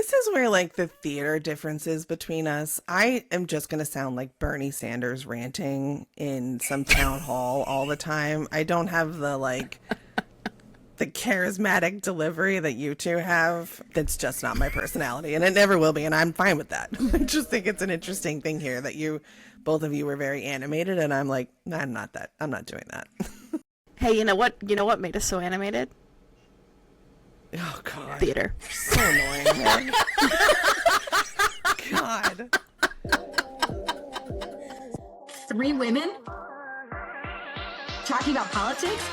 This is where like the theater differences between us. I am just going to sound like Bernie Sanders ranting in some town hall all the time. I don't have the charismatic delivery that you two have. That's just not my personality, and it never will be, and I'm fine with that. I just think it's an interesting thing here that both of you were very animated, and I'm like, nah, I'm not that. I'm not doing that. Hey, you know what? You know what made us so animated? Oh, God. Theater. So annoying, man. God. 3 women talking about politics?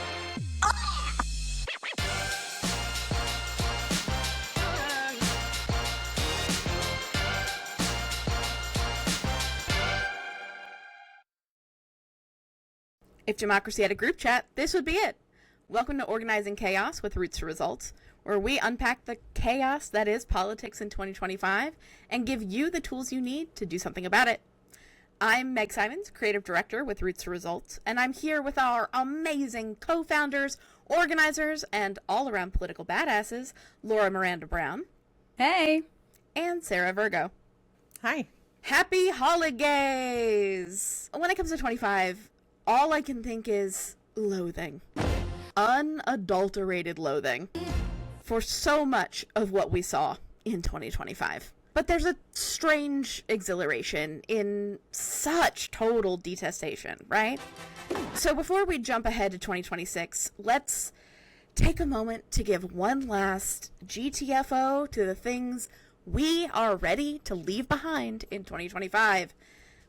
If democracy had a group chat, this would be it. Welcome to Organizing Chaos with Roots to Results, where we unpack the chaos that is politics in 2025 and give you the tools you need to do something about it. I'm Meg Simons, Creative Director with Roots to Results, and I'm here with our amazing co-founders, organizers, and all-around political badasses, Laura Miranda Brown. Hey. And Sarah Virgo. Hi. Happy holidays! When it comes to 25, all I can think is loathing. Unadulterated loathing for so much of what we saw in 2025. But there's a strange exhilaration in such total detestation, right? So before we jump ahead to 2026, let's take a moment to give one last GTFO to the things we are ready to leave behind in 2025.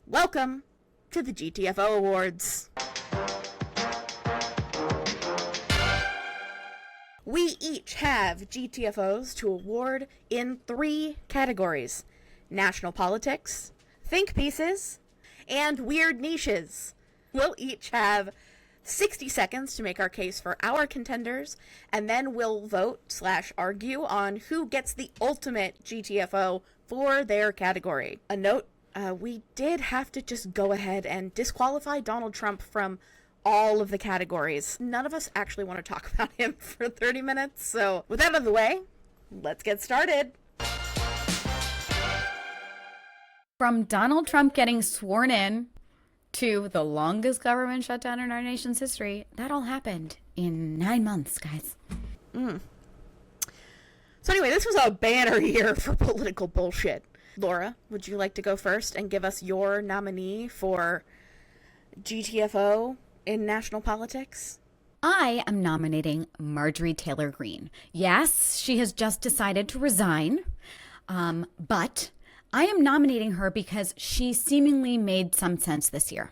Welcome to the GTFO Awards. We each have GTFOs to award in 3 categories: national politics, think pieces, and weird niches. We'll each have 60 seconds to make our case for our contenders, and then we'll vote/argue on who gets the ultimate GTFO for their category. A note, we did have to just go ahead and disqualify Donald Trump from all of the categories. None of us actually want to talk about him for 30 minutes. So with that out of the way, let's get started. From Donald Trump getting sworn in to the longest government shutdown in our nation's history, that all happened in 9 months, guys. So anyway, this was a banner year for political bullshit. Laura, would you like to go first and give us your nominee for GTFO in national politics? I am nominating Marjorie Taylor Greene. Yes, she has just decided to resign, but I am nominating her because she seemingly made some sense this year.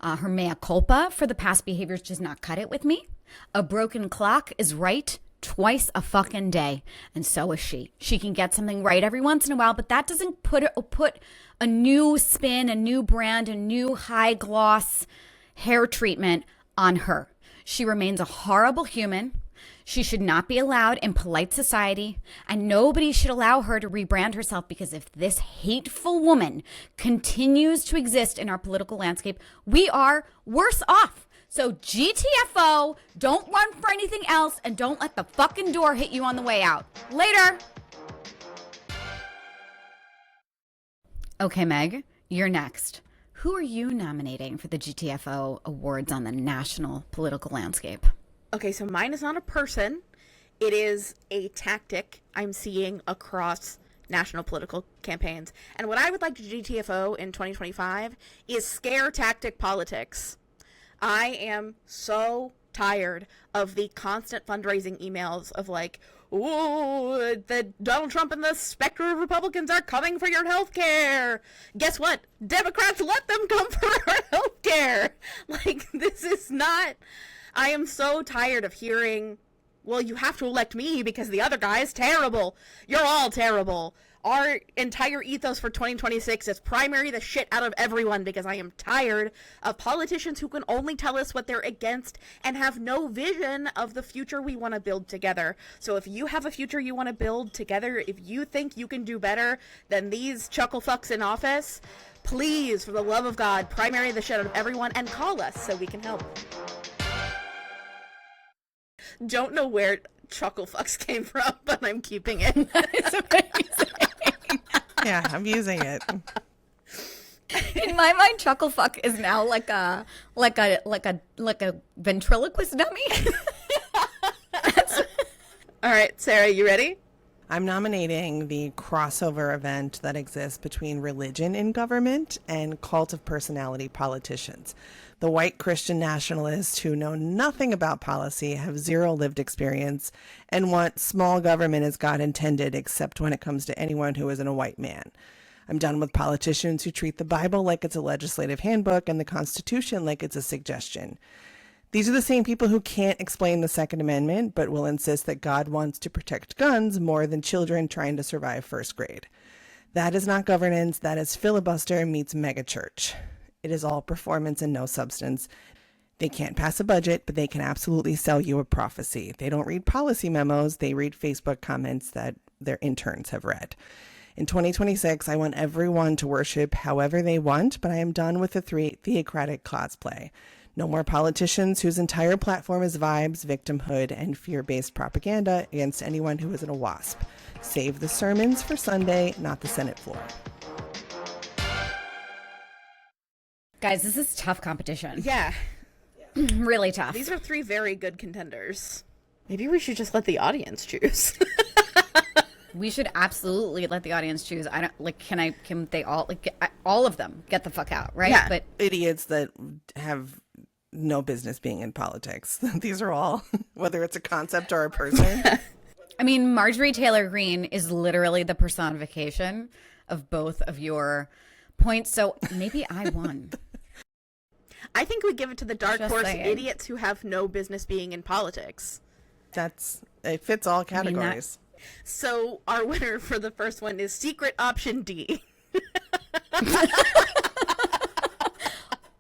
Her mea culpa for the past behaviors does not cut it with me. A broken clock is right twice a fucking day, and so is she. She can get something right every once in a while, but that doesn't put a new spin, a new brand, a new high gloss hair treatment on her. She remains a horrible human. She should not be allowed in polite society, and nobody should allow her to rebrand herself, because if this hateful woman continues to exist in our political landscape, we are worse off. So GTFO, don't run for anything else, and don't let the fucking door hit you on the way out. Later. Okay, Meg, you're next. Who are you nominating for the GTFO Awards on the national political landscape? Okay, so mine is not a person. It is a tactic I'm seeing across national political campaigns. And what I would like to GTFO in 2025 is scare tactic politics. I am so tired of the constant fundraising emails of like, ooh, the Donald Trump and the specter of Republicans are coming for your health care. Guess what? Democrats, let them come for our health care. Like, this is not... I am so tired of hearing, well, you have to elect me because the other guy is terrible. You're all terrible. Our entire ethos for 2026 is primary the shit out of everyone, because I am tired of politicians who can only tell us what they're against and have no vision of the future we want to build together. So if you have a future you want to build together, if you think you can do better than these chuckle fucks in office, please, for the love of God, primary the shit out of everyone and call us so we can help. Don't know where chuckle fucks came from, but I'm keeping it. It's amazing. Yeah, I'm using it. In my mind, chuckle fuck is now like a ventriloquist dummy. All right, Sarah, you ready? I'm nominating the crossover event that exists between religion in government and cult of personality politicians. The white Christian nationalists who know nothing about policy, have zero lived experience, and want small government as God intended, except when it comes to anyone who isn't a white man. I'm done with politicians who treat the Bible like it's a legislative handbook and the Constitution like it's a suggestion. These are the same people who can't explain the Second Amendment, but will insist that God wants to protect guns more than children trying to survive first grade. That is not governance. That is filibuster meets megachurch. It is all performance and no substance. They can't pass a budget, but they can absolutely sell you a prophecy. They don't read policy memos. They read Facebook comments that their interns have read. In 2026, I want everyone to worship however they want, but I am done with the theocratic cosplay. No more politicians whose entire platform is vibes, victimhood, and fear-based propaganda against anyone who isn't a WASP. Save the sermons for Sunday, not the Senate floor. Guys, this is tough competition. Yeah. Really tough. These are 3 very good contenders. Maybe we should just let the audience choose. We should absolutely let the audience choose. I don't like. Can they all all of them get the fuck out, right? Yeah. But Idiots that have no business being in politics. These are all, whether it's a concept or a person. I mean, Marjorie Taylor Greene is literally the personification of both of your points. So maybe I won. I think we give it to the dark Just horse saying. idiots who have no business being in politics. It fits all categories. So our winner for the first one is secret option D.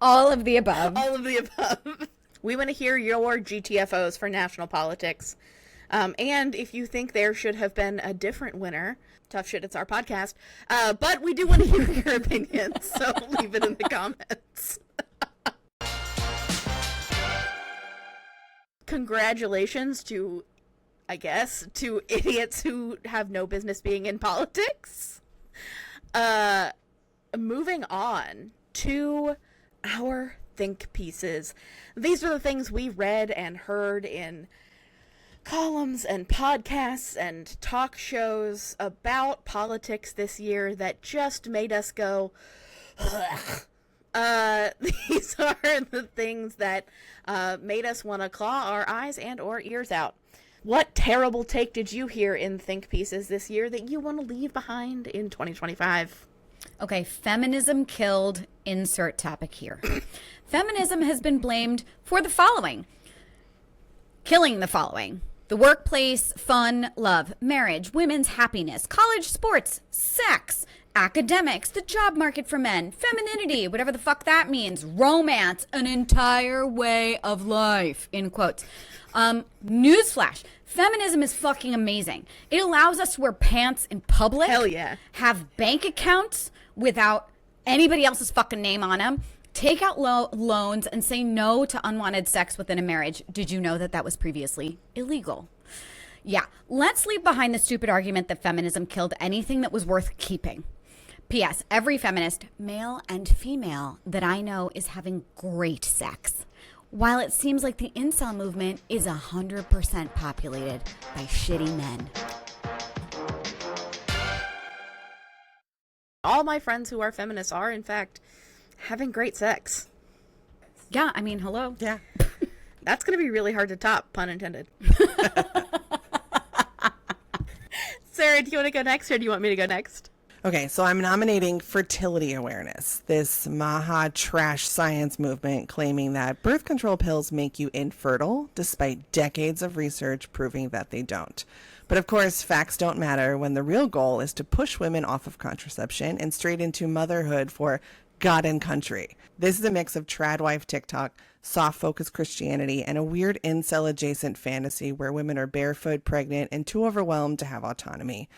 All of the above. All of the above. We want to hear your GTFOs for national politics. And if you think there should have been a different winner, tough shit, it's our podcast. But we do want to hear your opinions, so leave it in the comments. Congratulations to, I guess, to idiots who have no business being in politics. Moving on to our think pieces. These are the things we read and heard in columns and podcasts and talk shows about politics this year that just made us go, ugh. These are the things that made us want to claw our eyes and or ears out. What terrible take did you hear in think pieces this year that you want to leave behind in 2025? Okay, feminism killed, insert topic here. Feminism has been blamed for the following. Killing the following. The workplace, fun, love, marriage, women's happiness, college sports, sex, academics, the job market for men, femininity, whatever the fuck that means, romance, an entire way of life, in quotes. Newsflash, feminism is fucking amazing. It allows us to wear pants in public. Hell yeah. Have bank accounts without anybody else's fucking name on them. Take out loans and say no to unwanted sex within a marriage. Did you know that that was previously illegal? Yeah, let's leave behind the stupid argument that feminism killed anything that was worth keeping. P.S. Every feminist, male and female, that I know is having great sex. While it seems like the incel movement is 100% populated by shitty men. All my friends who are feminists are, in fact, having great sex. Yeah, I mean, hello. Yeah. That's going to be really hard to top, pun intended. Sarah, do you want to go next, or do you want me to go next? Okay, so I'm nominating fertility awareness, this maha trash science movement claiming that birth control pills make you infertile, despite decades of research proving that they don't. But of course, facts don't matter when the real goal is to push women off of contraception and straight into motherhood for God and country. This is a mix of tradwife TikTok, soft-focused Christianity, and a weird incel-adjacent fantasy where women are barefoot, pregnant, and too overwhelmed to have autonomy.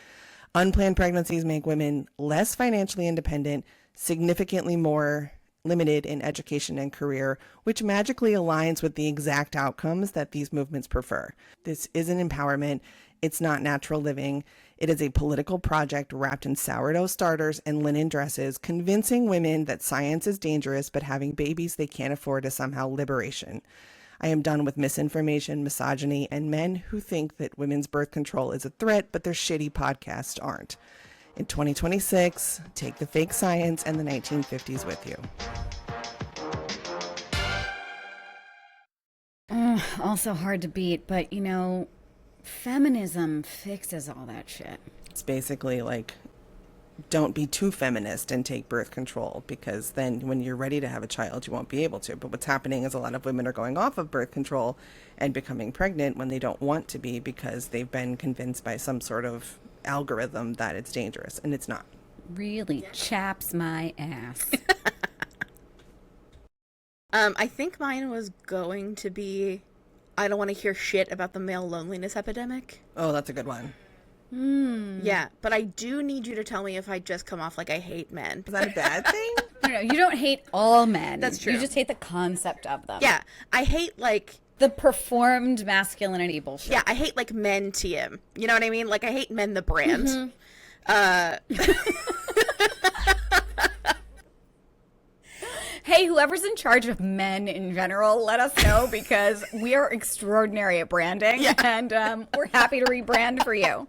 Unplanned pregnancies make women less financially independent, significantly more limited in education and career, which magically aligns with the exact outcomes that these movements prefer. This isn't empowerment. It's not natural living. It is a political project wrapped in sourdough starters and linen dresses, convincing women that science is dangerous, but having babies they can't afford is somehow liberation. I am done with misinformation, misogyny, and men who think that women's birth control is a threat, but their shitty podcasts aren't. In 2026, take the fake science and the 1950s with you. Also hard to beat, but you know, feminism fixes all that shit. It's basically like, don't be too feminist and take birth control, because then when you're ready to have a child, you won't be able to. But what's happening is a lot of women are going off of birth control and becoming pregnant when they don't want to be, because they've been convinced by some sort of algorithm that it's dangerous, and it's not. Really chaps my ass. I think mine was going to be, I don't want to hear shit about the male loneliness epidemic. Oh, that's a good one. Yeah, but I do need you to tell me if I just come off like I hate men. Is that a bad thing? No, you don't hate all men. That's true. You just hate the concept of them. Yeah, I hate like... The performed masculinity bullshit. Yeah, I hate like men TM. You know what I mean? Like I hate men the brand. Hey, whoever's in charge of men in general, let us know, because we are extraordinary at branding, and we're happy to rebrand for you.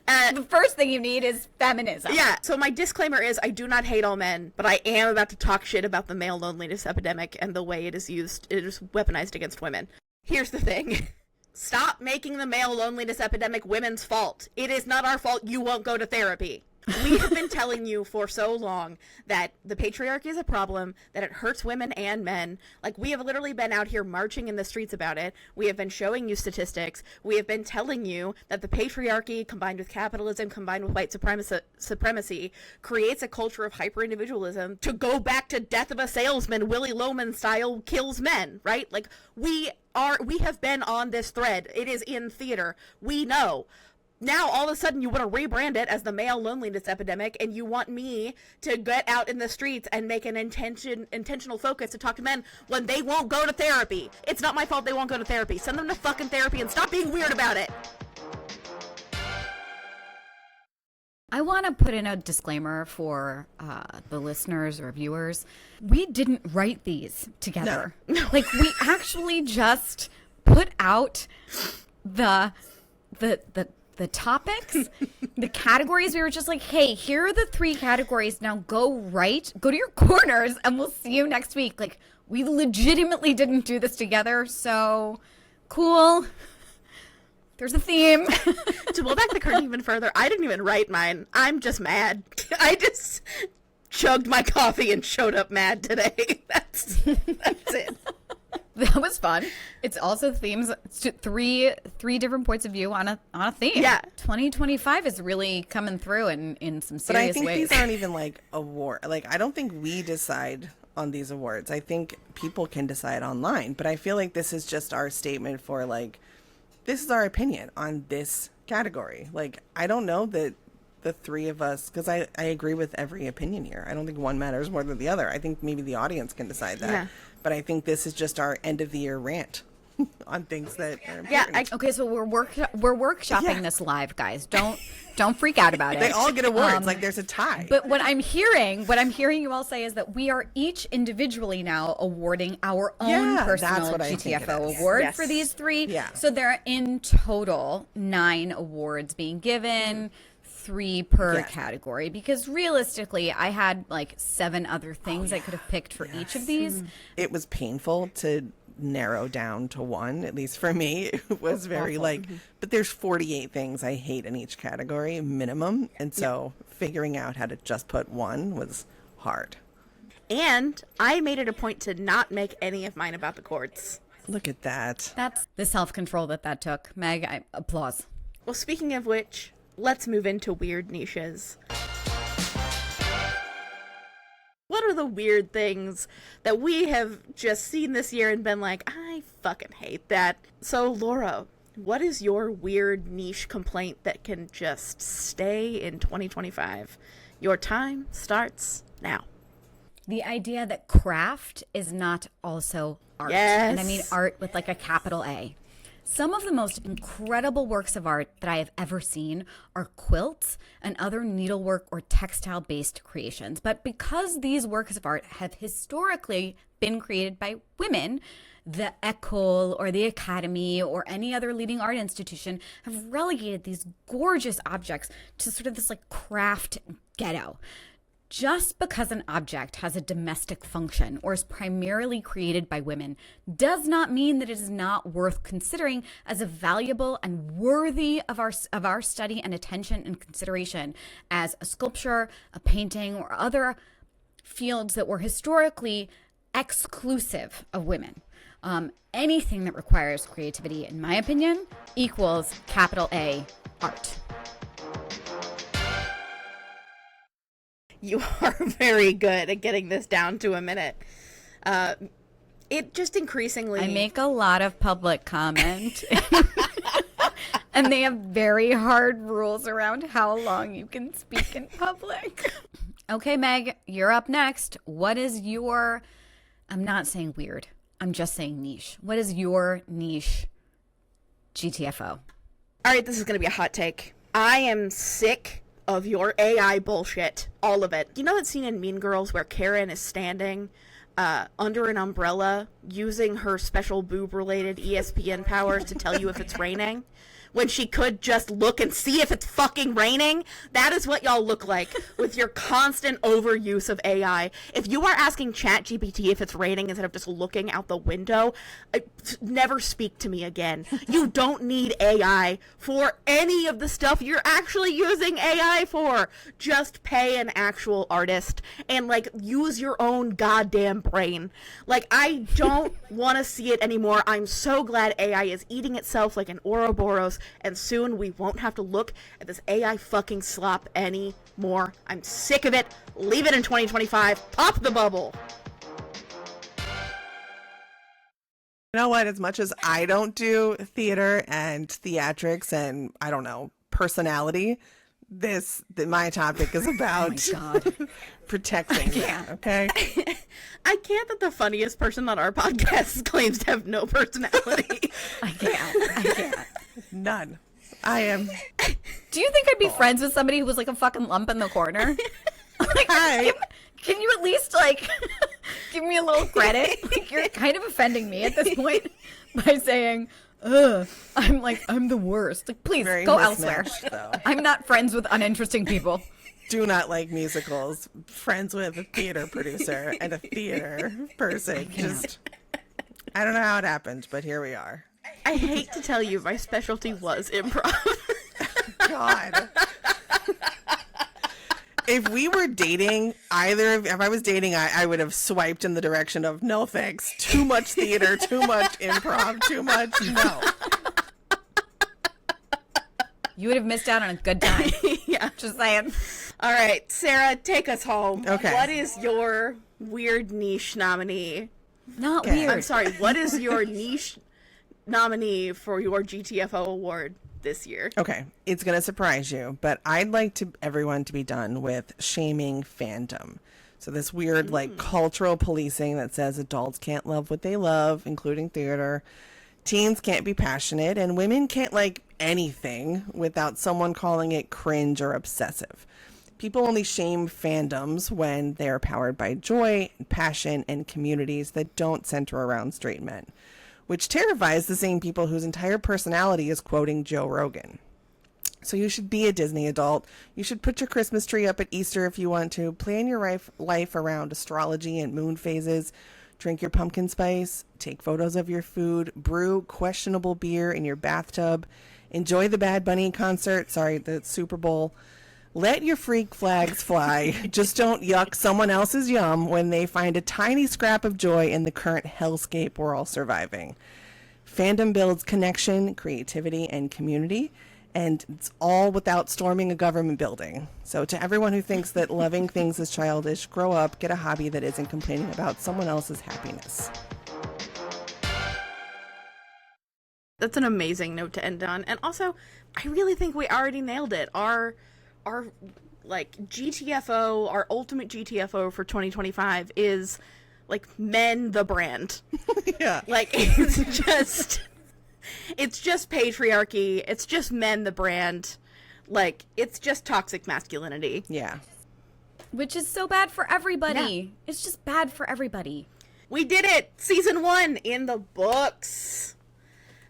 The first thing you need is feminism. Yeah, so my disclaimer is I do not hate all men, but I am about to talk shit about the male loneliness epidemic and the way it is used. It is weaponized against women. Here's the thing. Stop making the male loneliness epidemic women's fault. It is not our fault you won't go to therapy. We have been telling you for so long that the patriarchy is a problem, that it hurts women and men. Like, we have literally been out here marching in the streets about it. We have been showing you statistics. We have been telling you that the patriarchy, combined with capitalism, combined with white supremacy, creates a culture of hyper-individualism. To go back to Death of a Salesman, Willy Loman style, kills men, right? Like, we have been on this thread. It is in theater. We know. Now, all of a sudden, you want to rebrand it as the male loneliness epidemic, and you want me to get out in the streets and make an intentional focus to talk to men when they won't go to therapy. It's not my fault they won't go to therapy. Send them to fucking therapy and stop being weird about it. I want to put in a disclaimer for the listeners or viewers. We didn't write these together. No. Like, we actually just put out the topics, the categories. We were just like, hey, here are the 3 categories. Now go to your corners, and we'll see you next week. Like, we legitimately didn't do this together, so cool. There's a theme. To pull back the curtain even further, I didn't even write mine. I'm just mad. I just chugged my coffee and showed up mad today. That's it. That was fun. It's also themes. It's three different points of view on a theme. Yeah, 2025 is really coming through in some serious ways. But I think these aren't even like award. Like, I don't think we decide on these awards. I think people can decide online. But I feel like this is just our statement for, like, this is our opinion on this category. Like, I don't know that the 3 of us, because I agree with every opinion here. I don't think one matters more than the other. I think maybe the audience can decide that. Yeah. But I think this is just our end of the year rant on things that are important. Yeah. Okay, so we're workshopping this live, guys. Don't freak out about it. They all get awards. Like, there's a tie. But what I'm hearing you all say is that we are each individually now awarding our own personal GTFO award for these 3. Yeah. So there are in total 9 awards being given. 3 per category, because realistically I had like 7 other things I could have picked for each of these. It was painful to narrow down to 1, at least for me. It was very but there's 48 things I hate in each category minimum, and so figuring out how to just put 1 was hard. And I made it a point to not make any of mine about the courts. Look at that. That's the self-control that took. Meg, I applause. Well, speaking of which, let's move into weird niches. What are the weird things that we have just seen this year and been like, I fucking hate that? So, Laura, what is your weird niche complaint that can just stay in 2025? Your time starts now. The idea that craft is not also art. Yes. And I mean art with like a capital A. Some of the most incredible works of art that I have ever seen are quilts and other needlework or textile-based creations. But because these works of art have historically been created by women, the École or the Academy or any other leading art institution have relegated these gorgeous objects to sort of this like craft ghetto. Just because an object has a domestic function or is primarily created by women does not mean that it is not worth considering as a valuable and worthy of our study and attention and consideration as a sculpture, a painting, or other fields that were historically exclusive of women. Anything that requires creativity, in my opinion, equals capital A, art. You are very good at getting this down to a minute. It just increasingly... I make a lot of public comment. And they have very hard rules around how long you can speak in public. Okay, Meg, you're up next. What is your... I'm not saying weird. I'm just saying niche. What is your niche GTFO? All right, this is going to be a hot take. I am sick of your AI bullshit. All of it. You know that scene in Mean Girls where Karen is standing under an umbrella using her special boob-related ESPN powers to tell you if it's raining? When she could just look and see if it's fucking raining? That is what y'all look like with your constant overuse of AI. If you are asking ChatGPT if it's raining instead of just looking out the window, never speak to me again. You don't need AI for any of the stuff you're actually using AI for. Just pay an actual artist and, like, use your own goddamn brain. Like, I don't want to see it anymore. I'm so glad AI is eating itself like an Ouroboros, and soon we won't have to look at this AI fucking slop anymore. I'm sick of it. Leave it in 2025. Pop the bubble. You know what? As much as I don't do theater and theatrics and, I don't know, personality, my topic is about protecting that, okay? I can't that the funniest person on our podcast claims to have no personality. I can't. None. I am. Do you think I'd be friends with somebody who was like a fucking lump in the corner? Like, Hi. can you at least like give me a little credit? Like, you're kind of offending me at this point by saying, I'm the worst. Like, please Very go elsewhere. mismatched, though. I'm not friends with uninteresting people. Do not like musicals. Friends with a theater producer and a theater person. I don't know how it happened, but here we are. I hate to tell you, my specialty was improv. God. If we were dating, if I was dating, I would have swiped in the direction of no thanks. Too much theater, too much improv, too much no. You would have missed out on a good time. Yeah. Just saying. All right, Sarah, take us home. Okay. What is your weird niche nominee? Not Okay. weird. I'm sorry, what is your niche nominee for your GTFO award this year? Okay, it's going to surprise you, but I'd like everyone to be done with shaming fandom. So this weird, like, cultural policing that says adults can't love what they love, including theater. Teens can't be passionate, and women can't like anything without someone calling it cringe or obsessive. People only shame fandoms when they're powered by joy, passion, and communities that don't center around straight men, which terrifies the same people whose entire personality is quoting Joe Rogan. So you should be a Disney adult. You should put your Christmas tree up at Easter if you want to. Plan your life around astrology and moon phases. Drink your pumpkin spice. Take photos of your food. Brew questionable beer in your bathtub. Enjoy the Bad Bunny concert. The Super Bowl. Let your freak flags fly. Just don't yuck someone else's yum when they find a tiny scrap of joy in the current hellscape we're all surviving. Fandom builds connection, creativity, and community, and it's all without storming a government building. So to everyone who thinks that loving things is childish, grow up, get a hobby that isn't complaining about someone else's happiness. That's an amazing note to end on. And also, I really think we already nailed it. Our like GTFO, our ultimate GTFO for 2025 is like Men the brand. Yeah. Like, it's just It's just patriarchy. It's just men, the brand. Like, it's just toxic masculinity. Yeah. Which is so bad for everybody. Yeah. It's just bad for everybody. We did it! Season 1 in the books.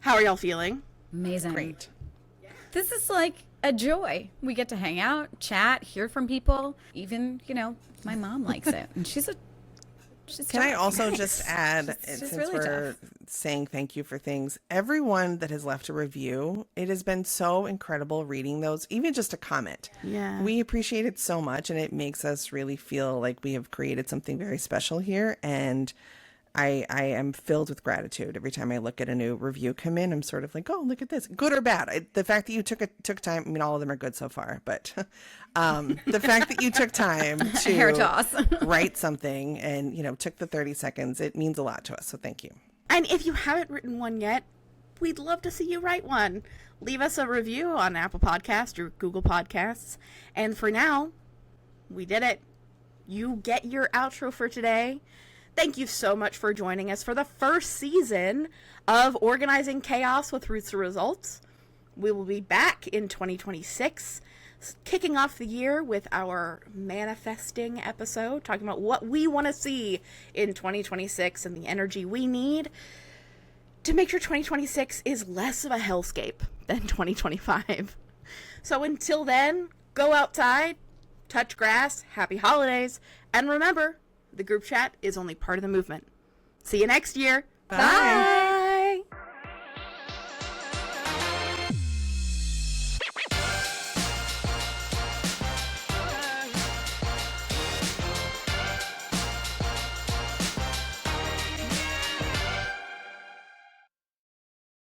How are y'all feeling? Amazing. Great. This is like a joy. We get to hang out, chat, hear from people. Even, my mom likes it. And she's Can I also just add, She's since really we're saying thank you for things, everyone that has left a review, it has been so incredible reading those, even just a comment. Yeah. We appreciate it so much, and it makes us really feel like we have created something very special here. And I am filled with gratitude every time I look at a new review come in. I'm sort of like, oh, look at this, good or bad. The fact that you took time, I mean, all of them are good so far, but the fact that you took time to hair toss. write something and, took the 30 seconds, it means a lot to us. So thank you. And if you haven't written one yet, we'd love to see you write one. Leave us a review on Apple Podcasts or Google Podcasts. And for now, we did it. You get your outro for today. Thank you so much for joining us for the first season of Organizing Chaos with Roots to Results. We will be back in 2026, kicking off the year with our manifesting episode, talking about what we want to see in 2026 and the energy we need to make sure 2026 is less of a hellscape than 2025. So until then, go outside, touch grass, happy holidays, and remember, the group chat is only part of the movement. See you next year. Bye.